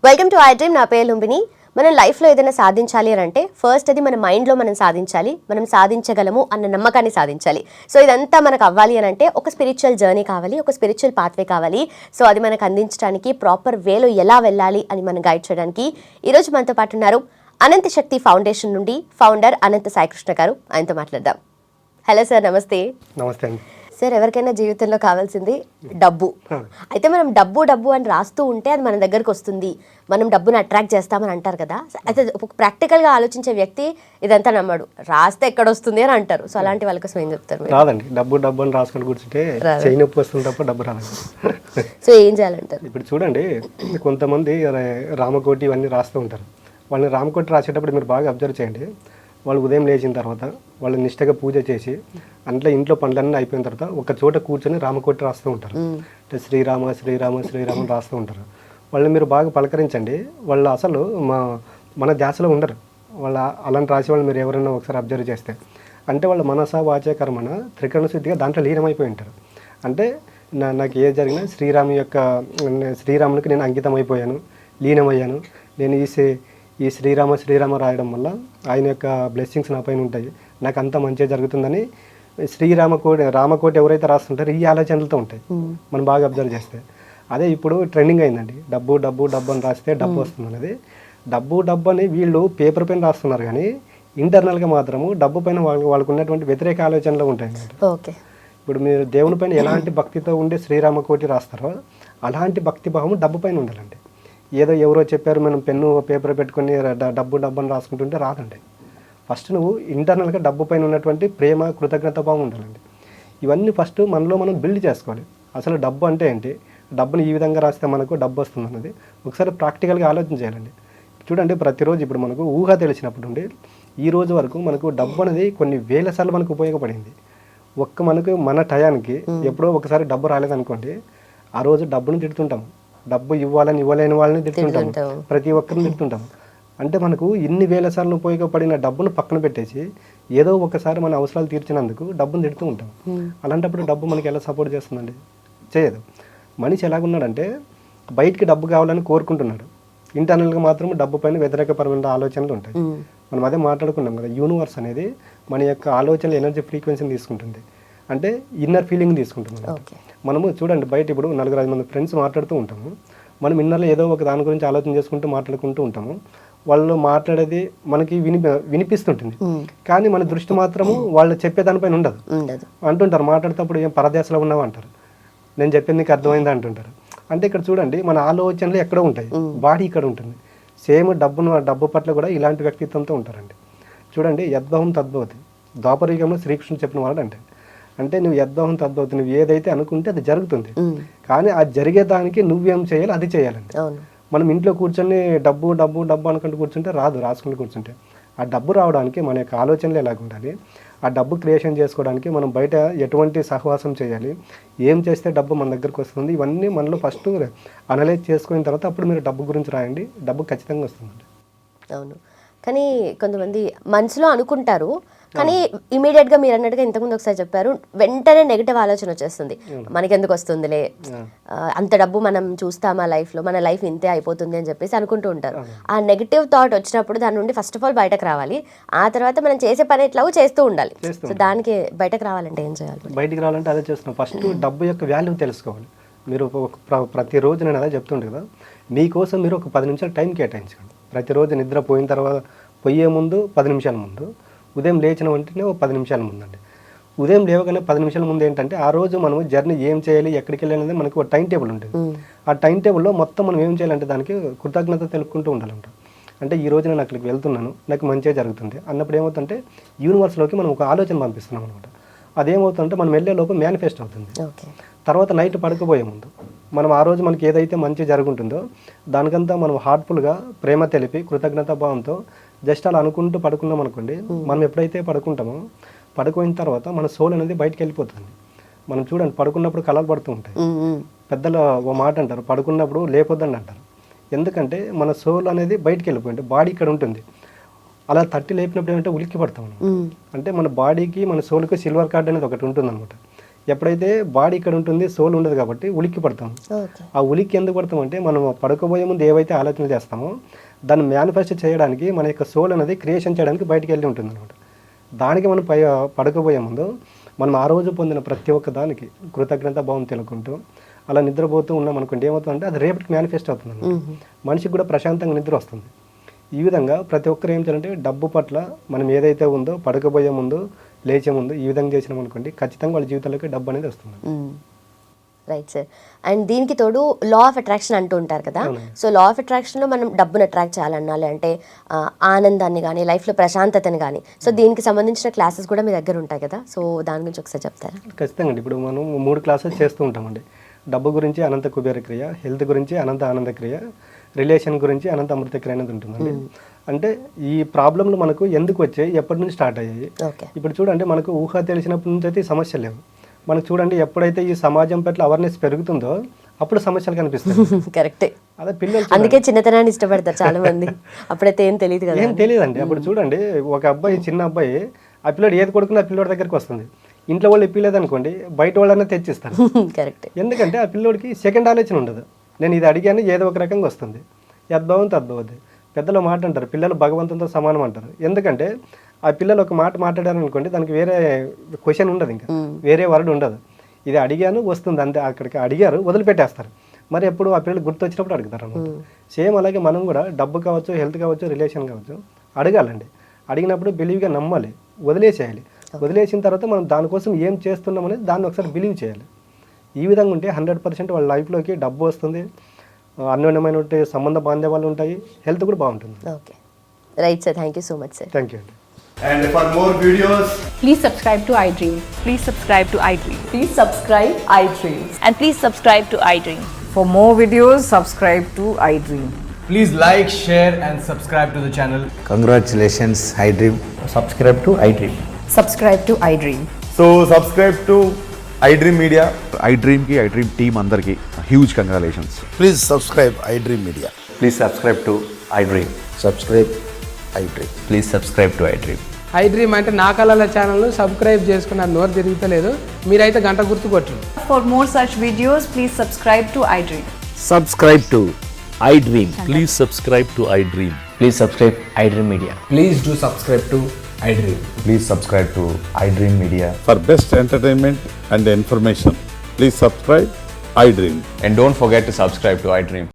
Welcome to I dream. నా పేరు లుంబిని. మనం లైఫ్లో ఏదైనా సాధించాలి అని అంటే ఫస్ట్ అది మన మైండ్లో మనం సాధించాలి, మనం సాధించగలము అన్న నమ్మకాన్ని సాధించాలి. సో ఇదంతా మనకు అవ్వాలి అని అంటే ఒక స్పిరిచువల్ జర్నీ కావాలి, ఒక స్పిరిచువల్ పాత్వే కావాలి. సో అది మనకు అందించడానికి ప్రాపర్ వేలో ఎలా వెళ్ళాలి అని మనం గైడ్ చేయడానికి ఈరోజు మనతో పాటు ఉన్నారు అనంత శక్తి ఫౌండేషన్ నుండి ఫౌండర్ అనంత సాయికృష్ణ గారు. ఆయనతో మాట్లాడదాం. హలో సార్, నమస్తే. నమస్తే అండి. సార్, ఎవరికైనా జీవితంలో కావాల్సింది డబ్బు. అయితే మనం డబ్బు డబ్బు అని రాస్తూ ఉంటే అది మన దగ్గరకు వస్తుంది, మనం డబ్బుని అట్రాక్ట్ చేస్తామని అంటారు కదా. అయితే ప్రాక్టికల్గా ఆలోచించే వ్యక్తి ఇదంతా నమ్మడు, రాస్తే ఎక్కడ వస్తుంది అని అంటారు. సో అలాంటి వాళ్ళ కోసం ఏం చెప్తారు? రాదండి, డబ్బు డబ్బు అని రాసుకొని కూర్చుంటే చేయి నొప్పి వస్తుంది తప్ప డబ్బు రాదండి. సో ఏం చేయాలంటారు? ఇప్పుడు చూడండి, కొంతమంది రామకోటి ఇవన్నీ రాస్తూ ఉంటారు. వాళ్ళని రామకోటి రాసేటప్పుడు మీరు బాగా అబ్జర్వ్ చేయండి. వాళ్ళు ఉదయం లేచిన తర్వాత వాళ్ళు నిష్టగా పూజ చేసి ఇంట్లో పనులన్నీ అయిపోయిన తర్వాత ఒక చోట కూర్చొని రామకోటి రాస్తూ ఉంటారు. అంటే శ్రీరామ శ్రీరామ శ్రీరామ రాస్తూ ఉంటారు. వాళ్ళని మీరు బాగా పలకరించండి, వాళ్ళు అసలు మన ధ్యాసలో ఉండరు. అలాంటి రాసే వాళ్ళు మీరు ఎవరైనా ఒకసారి అబ్జర్వ్ చేస్తే అంటే వాళ్ళ మనస వాచ కర్మణ త్రికరణ శుద్ధిగా దాంట్లో లీనమైపోయి ఉంటారు. అంటే నాకు ఏ జరిగినా శ్రీరామునికి నేను అంకితం అయిపోయాను, లీనమయ్యాను. నేను ఈ శ్రీరామ శ్రీరామ రాయడం వల్ల ఆయన యొక్క బ్లెస్సింగ్స్ నా పైన ఉంటాయి, నాకు అంత మంచిగా జరుగుతుందని రామకోటి ఎవరైతే రాస్తుంటారో ఈ ఆలోచనలతో ఉంటాయి. మనం బాగా అబ్జర్వ్ చేస్తే అదే ఇప్పుడు ట్రెండింగ్ అయిందండి, డబ్బు డబ్బు డబ్బు అని రాస్తే డబ్బు వస్తుంది అనేది. డబ్బు డబ్బు అని వీళ్ళు పేపర్ పైన రాస్తున్నారు, కానీ ఇంటర్నల్గా మాత్రము డబ్బు పైన వాళ్ళకు ఉన్నటువంటి వ్యతిరేక ఆలోచనలు ఉంటాయి. ఓకే, ఇప్పుడు మీరు దేవుని పైన ఎలాంటి భక్తితో ఉండే శ్రీరామకోటి రాస్తారో అలాంటి భక్తి భావం డబ్బు పైన ఉండాలండి. ఏదో ఎవరో చెప్పారు మనం పెన్ను పేపర్ పెట్టుకుని డబ్బు అని రాసుకుంటుంటే రాదండి. ఫస్ట్ నువ్వు ఇంటర్నల్గా డబ్బు పైన ఉన్నటువంటి ప్రేమ కృతజ్ఞత భావం ఉండాలండి. ఇవన్నీ ఫస్ట్ మనలో మనం బిల్డ్ చేసుకోవాలి. అసలు డబ్బు అంటే ఏంటి, డబ్బుని ఈ విధంగా రాస్తే మనకు డబ్బు వస్తుంది అన్నది ఒకసారి ప్రాక్టికల్గా ఆలోచన చేయాలండి. చూడండి, ప్రతిరోజు ఇప్పుడు మనకు ఊహ తెలిసినప్పుడు నుండి ఈ రోజు వరకు మనకు డబ్బు అనేది కొన్ని వేల సార్లు మనకు ఉపయోగపడింది. మనకు మన టయానికి ఎప్పుడో ఒకసారి డబ్బు రాలేదనుకోండి, ఆ రోజు డబ్బును తిడుతుంటాం. డబ్బు ఇవ్వలేని వాళ్ళని తిడుతుంటాం, ప్రతి ఒక్కరిని తిడుతుంటాం. అంటే మనకు ఇన్ని వేల సార్లు ఉపయోగపడిన డబ్బును పక్కన పెట్టేసి ఏదో ఒకసారి మన అవసరాలు తీర్చినందుకు డబ్బును తిడుతూ ఉంటాం. అలాంటప్పుడు డబ్బు మనకి ఎలా సపోర్ట్ చేస్తుందండి? చేయదు. మనిషి ఎలాగున్నాడంటే బయటికి డబ్బు కావాలని కోరుకుంటున్నాడు, ఇంటర్నల్గా మాత్రం డబ్బు పైన వ్యతిరేకపరమైన ఆలోచనలు ఉంటాయి. మనం అదే మాట్లాడుకున్నాం కదా, యూనివర్స్ అనేది మన యొక్క ఆలోచనలు ఎనర్జీ ఫ్రీక్వెన్సీని తీసుకుంటుంది, అంటే ఇన్నర్ ఫీలింగ్ తీసుకుంటున్నాం. మనము చూడండి, బయట ఇప్పుడు 4-5 మంది ఫ్రెండ్స్ మాట్లాడుతూ ఉంటాము, మనం ఇన్నర్లో ఏదో ఒక దాని గురించి ఆలోచన చేసుకుంటూ మాట్లాడుకుంటూ ఉంటాము. వాళ్ళు మాట్లాడేది మనకి వినిపిస్తుంటుంది, కానీ మన దృష్టి మాత్రము వాళ్ళు చెప్పేదానిపైన ఉండదు. అంటుంటారు మాట్లాడేటప్పుడు ఏం పరదేశంలో ఉన్నావు అంటారు, నేను చెప్పింది నీకు అర్థమైందా అంటుంటారు. అంటే ఇక్కడ చూడండి, మన ఆలోచనలు ఎక్కడో ఉంటాయి, బాడీ ఇక్కడ ఉంటుంది. సేమ్ డబ్బు పట్ల కూడా ఇలాంటి వ్యక్తిత్వంతో ఉంటారండి. చూడండి, యద్భవం తద్భవతి, ద్వాపరయుగంలో శ్రీకృష్ణుడు చెప్పిన వాడు అంటే నువ్వు యద్భవం తద్భవతి, నువ్వు ఏదైతే అనుకుంటే అది జరుగుతుంది, కానీ అది జరిగేదానికి నువ్వేం చేయాలి అది చేయాలండి. మనం ఇంట్లో కూర్చొని డబ్బు డబ్బు డబ్బు అనుకుంటూ కూర్చుంటే రాదు, రాసుకుంటూ కూర్చుంటే. ఆ డబ్బు రావడానికి మన యొక్క ఆలోచనలు ఎలాగ ఉండాలి, ఆ డబ్బు క్రియేషన్ చేసుకోవడానికి మనం బయట ఎటువంటి సహవాసం చేయాలి, ఏం చేస్తే డబ్బు మన దగ్గరకు వస్తుంది, ఇవన్నీ మనలో ఫస్ట్ అనలైజ్ చేసుకున్న తర్వాత అప్పుడు మీరు డబ్బు గురించి రాయండి, డబ్బు ఖచ్చితంగా వస్తుందండి. అవును, కానీ కొంతమంది మనసులో అనుకుంటారు, కానీ ఇమీడియట్గా మీరు అన్నట్టుగా ఇంతకుముందు ఒకసారి చెప్పారు, వెంటనే నెగిటివ్ ఆలోచన వచ్చేస్తుంది. మనకి ఎందుకు వస్తుందిలే, అంత డబ్బు మనం చూస్తామా లైఫ్లో, మన లైఫ్ ఇంతే అయిపోతుంది అని చెప్పేసి అనుకుంటూ ఉంటారు. ఆ నెగిటివ్ థాట్ వచ్చినప్పుడు దాని నుండి ఫస్ట్ ఆఫ్ ఆల్ బయటకు రావాలి, ఆ తర్వాత మనం చేసే పని ఎట్లాగో చేస్తూ ఉండాలి. సో దానికి బయటకు రావాలంటే ఏం చేయాలి? బయటికి రావాలంటే అదే చేస్తున్నాం, ఫస్ట్ డబ్బు యొక్క వాల్యూ తెలుసుకోవాలి. మీరు ప్రతిరోజు నేను అదే చెప్తుండే కదా, మీకోసం మీరు ఒక 10 నిమిషాలు టైం కేటాయించండి. ప్రతిరోజు నిద్రపోయిన తర్వాత పోయే ముందు 10 నిమిషాల ముందు, ఉదయం లేచిన వెంటనే ఒక 10 నిమిషాల ముందండి. ఉదయం లేవగానే 10 నిమిషాల ముందు ఏంటంటే ఆ రోజు మనం జర్నీ ఏం చేయాలి, ఎక్కడికి వెళ్ళాలి అనేది మనకు ఒక టైం టేబుల్ ఉంటుంది. ఆ టైం టేబుల్లో మొత్తం మనం ఏం చేయాలంటే దానికి కృతజ్ఞత తెలుపుకుంటూ ఉండాలంట. అంటే ఈ రోజు నేను అక్కడికి వెళ్తున్నాను, నాకు మంచిగా జరుగుతుంది అన్నప్పుడు ఏమవుతుందంటే యూనివర్స్లోకి మనం ఒక ఆలోచన పంపిస్తున్నాం అనమాట. అదేమవుతుందంటే మనం వెళ్ళే లోపు మేనిఫెస్ట్ అవుతుంది. తర్వాత నైట్ పడుకోబోయే ముందు మనం ఆ రోజు మనకి ఏదైతే మంచి జరుగుతుందో దానికంతా మనం హార్ట్ఫుల్గా ప్రేమ తెలిపి కృతజ్ఞత భావంతో జస్ట్ అలా అనుకుంటూ పడుకున్నాం అనుకోండి, మనం ఎప్పుడైతే పడుకుంటామో పడుకోయిన తర్వాత మన సోల్ అనేది బయటకు వెళ్ళిపోతుంది. మనం చూడండి, పడుకున్నప్పుడు కలలు పడుతూ ఉంటాయి. పెద్దలు ఓ మాట అంటారు, పడుకున్నప్పుడు లేపొద్దండి అంటారు. ఎందుకంటే మన సోల్ అనేది బయటకు వెళ్ళిపోయింది, బాడీ ఇక్కడ ఉంటుంది. అలా తట్టి లేపినప్పుడు ఏమంటే ఉలిక్కి పడతాం. అంటే మన బాడీకి మన సోల్కి సిల్వర్ కార్డ్ అనేది ఒకటి ఉంటుంది అనమాట. ఎప్పుడైతే బాడీ ఇక్కడ ఉంటుంది సోల్ ఉండదు కాబట్టి ఉలిక్కి పడతాం. ఓకే. ఆ ఉలిక్కి ఎందుకు పడతామంటే మనం పడుకోబోయే ముందు ఏవైతే ఆలోచనలు చేస్తామో దాన్ని మేనిఫెస్ట్ చేయడానికి మన యొక్క సోల్ అనేది క్రియేషన్ చేయడానికి బయటికి వెళ్ళి ఉంటుంది అనమాట. దానికి మనం పడుకోబోయే ముందు మనం ఆ రోజు పొందిన ప్రతి ఒక్క దానికి కృతజ్ఞత భావం తెలుకుంటూ అలా నిద్రపోతూ ఉన్నాం అనుకోండి, ఏమవుతుందంటే అది రేపటికి మేనిఫెస్ట్ అవుతుంది అనమాట. మనిషికి కూడా ప్రశాంతంగా నిద్ర వస్తుంది. ఈ విధంగా ప్రతి ఒక్కరు ఏం చేయాలంటే డబ్బు పట్ల మనం ఏదైతే ఉందో పడుకోబోయే ముందు లేచే ముందు ఈ విధంగా చేసినాం అనుకోండి, ఖచ్చితంగా వాళ్ళ జీవితాల్లోకి డబ్బు అనేది వస్తుంది. Right sir. అండ్ దీనికి తోడు లా ఆఫ్ అట్రాక్షన్ అంటూ ఉంటారు కదా. సో లా ఆఫ్ అట్రాక్షన్లో మనం డబ్బును అట్రాక్ట్ చేయాలన్నా లేదంటే ఆనందాన్ని కానీ లైఫ్లో ప్రశాంతతని కానీ, సో దీనికి సంబంధించిన క్లాసెస్ కూడా మీ దగ్గర ఉంటాయి కదా. సో దాని గురించి ఒకసారి చెప్తారా? ఖచ్చితంగా అండి. ఇప్పుడు మనం 3 క్లాసెస్ చేస్తూ ఉంటామండి. డబ్బు గురించి అనంత కుబేర క్రియ, హెల్త్ గురించి అనంత ఆనంద క్రియ, రిలేషన్ గురించి అనంత అమృత క్రియ అనేది ఉంటుందండి. అంటే ఈ ప్రాబ్లంలు మనకు ఎందుకు వచ్చాయి, ఎప్పటి నుంచి స్టార్ట్ అయ్యాయి. ఇప్పుడు చూడండి, మనకు ఊహ తెలిసినప్పటి నుంచి అయితే ఈ సమస్యలు లేవు. మనకు చూడండి, ఎప్పుడైతే ఈ సమాజం పట్ల అవేర్నెస్ పెరుగుతుందో అప్పుడు సమస్యలు కనిపిస్తాయి. కరెక్టే. అదే పిల్లలు అందుకే చిన్నతనాన్ని ఇష్టపడతారు చాలా మంది. అప్పుడైతే ఏం తెలియదు కదా. ఏం తెలియదండి. అప్పుడు చూడండి, ఒక అబ్బాయి చిన్న అబ్బాయి ఆ పిల్లోడు ఏది కొడుకున్నా ఆ పిల్లోడి దగ్గరికి వస్తుంది. ఇంట్లో వాళ్ళు ఇప్పలేదు అనుకోండి, బయట వాళ్ళన్నా తెచ్చిస్తారు. కరెక్ట్. ఎందుకంటే ఆ పిల్లోడికి సెకండ్ ఆలోచన ఉండదు. నేను ఇది అడిగాను, ఏదో ఒక రకంగా వస్తుంది. యద్భవం తద్భవతి. పెద్దలు మాట అంటారు, పిల్లలు భగవంతునితో సమానం అంటారు. ఎందుకంటే ఆ పిల్లలు ఒక మాట మాట్లాడారు అనుకోండి, దానికి వేరే క్వశ్చన్ ఉండదు, ఇంకా వేరే వర్డ్ ఉండదు. ఇది అడిగాను వస్తుంది అంతే. అక్కడికి అడిగారు వదిలిపెట్టేస్తారు. మరి ఎప్పుడు ఆ పిల్లలు గుర్తు వచ్చినప్పుడు అడుగుతారు అన్నమాట. సేమ్ అలాగే మనం కూడా డబ్బు కావచ్చు, హెల్త్ కావచ్చు, రిలేషన్ కావచ్చు అడగాలండి. అడిగినప్పుడు బిలీవ్గా నమ్మాలి, వదిలేసేయాలి. వదిలేసిన తర్వాత మనం దానికోసం ఏం చేస్తున్నాం అనేది దాన్ని ఒకసారి బిలీవ్ చేయాలి. ఈ విధంగా ఉంటే 100% వాళ్ళ లైఫ్లోకి డబ్బు వస్తుంది, అన్యోన్యమైన సంబంధ బాంధవ్యాలు ఉంటాయి, హెల్త్ కూడా బాగుంటుంది. Okay, right sir. Thank you so much sir. Thank you అండి. And for more videos, Please subscribe to iDream. Please subscribe to iDream. Please subscribe iDream. And please subscribe to iDream. For more videos, subscribe to iDream. please like, share, and subscribe to the channel. Congratulations, iDream. Subscribe to iDream. Subscribe to iDream. So subscribe to iDream Media. iDream की iDream team अंदर की huge congratulations. Please subscribe iDream Media. Please subscribe to iDream. Subscribe iDream. Please subscribe to iDream. iDream అంటే నా కళల ఛానల్ను subscribe చేసుకున్న నోరు తిరుగుతలేదు, మీరైతే గంట గుర్తు కొట్టండి. For more such videos, please subscribe to iDream. Subscribe to iDream. Please subscribe to iDream. Please subscribe iDream Media. Please do subscribe to iDream. Please subscribe to iDream Media. For best entertainment and information, please subscribe iDream. And don't forget to subscribe to iDream.